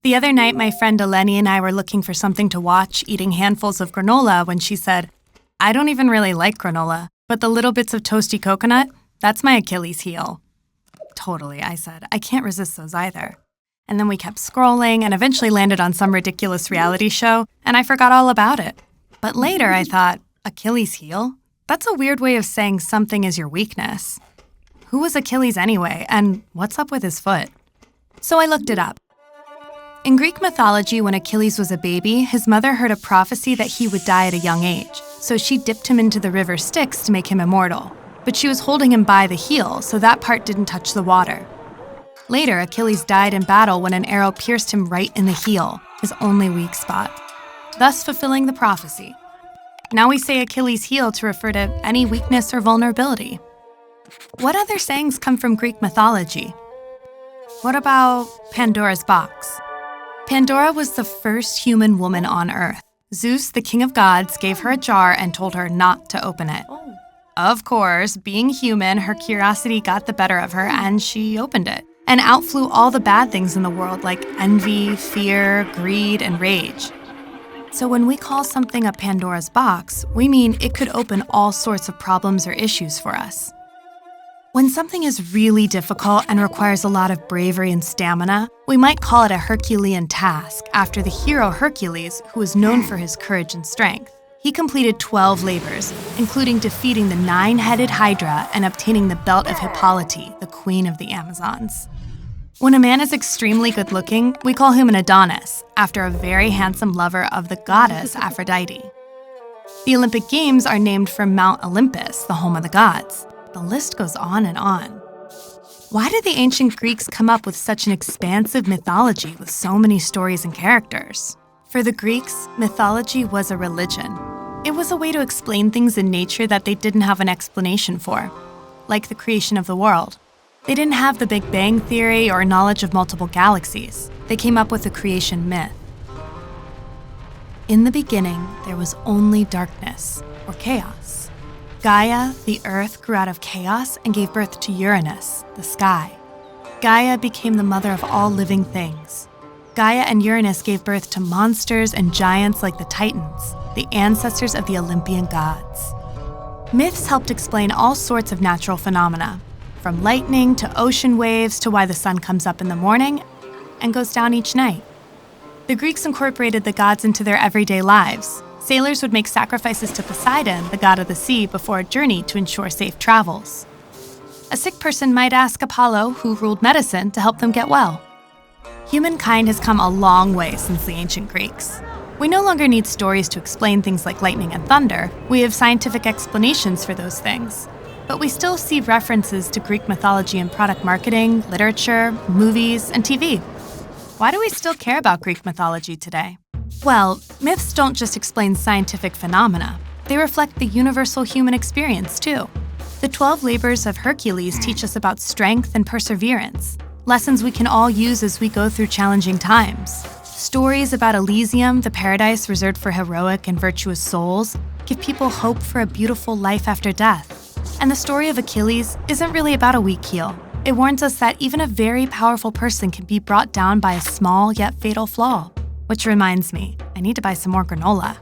The other night, my friend Eleni and I were looking for something to watch, eating handfuls of granola, when she said, "I don't even really like granola, but the little bits of toasty coconut, that's my Achilles heel." "Totally," I said. "I can't resist those either." And then we kept scrolling and eventually landed on some ridiculous reality show, and I forgot all about it. But later I thought, Achilles heel? That's a weird way of saying something is your weakness. Who was Achilles anyway, and what's up with his foot? So I looked it up. In Greek mythology, when Achilles was a baby, his mother heard a prophecy that he would die at a young age, so she dipped him into the river Styx to make him immortal. But she was holding him by the heel, so that part didn't touch the water. Later, Achilles died in battle when an arrow pierced him right in the heel, his only weak spot, thus fulfilling the prophecy. Now we say Achilles heel to refer to any weakness or vulnerability. What other sayings come from Greek mythology? What about Pandora's box? Pandora was the first human woman on Earth. Zeus, the king of gods, gave her a jar and told her not to open it. Of course, being human, her curiosity got the better of her and she opened it, and out flew all the bad things in the world like envy, fear, greed, and rage. So when we call something a Pandora's box, we mean it could open all sorts of problems or issues for us. When something is really difficult and requires a lot of bravery and stamina, we might call it a Herculean task after the hero Hercules, who was known for his courage and strength. He completed 12 labors, including defeating the 9-headed Hydra and obtaining the belt of Hippolyte, the queen of the Amazons. When a man is extremely good-looking, we call him an Adonis, after a very handsome lover of the goddess Aphrodite. The Olympic Games are named for Mount Olympus, the home of the gods. The list goes on and on. Why did the ancient Greeks come up with such an expansive mythology with so many stories and characters? For the Greeks, mythology was a religion. It was a way to explain things in nature that they didn't have an explanation for, like the creation of the world. They didn't have the Big Bang Theory or knowledge of multiple galaxies. They came up with the creation myth. In the beginning, there was only darkness, or chaos. Gaia, the earth, grew out of chaos and gave birth to Uranus, the sky. Gaia became the mother of all living things. Gaia and Uranus gave birth to monsters and giants like the Titans, the ancestors of the Olympian gods. Myths helped explain all sorts of natural phenomena, from lightning to ocean waves to why the sun comes up in the morning and goes down each night. The Greeks incorporated the gods into their everyday lives. Sailors would make sacrifices to Poseidon, the god of the sea, before a journey to ensure safe travels. A sick person might ask Apollo, who ruled medicine, to help them get well. Humankind has come a long way since the ancient Greeks. We no longer need stories to explain things like lightning and thunder. We have scientific explanations for those things. But we still see references to Greek mythology in product marketing, literature, movies, and TV. Why do we still care about Greek mythology today? Well, myths don't just explain scientific phenomena. They reflect the universal human experience, too. The 12 labors of Hercules teach us about strength and perseverance, lessons we can all use as we go through challenging times. Stories about Elysium, the paradise reserved for heroic and virtuous souls, give people hope for a beautiful life after death. And the story of Achilles isn't really about a weak heel. It warns us that even a very powerful person can be brought down by a small yet fatal flaw. Which reminds me, I need to buy some more granola.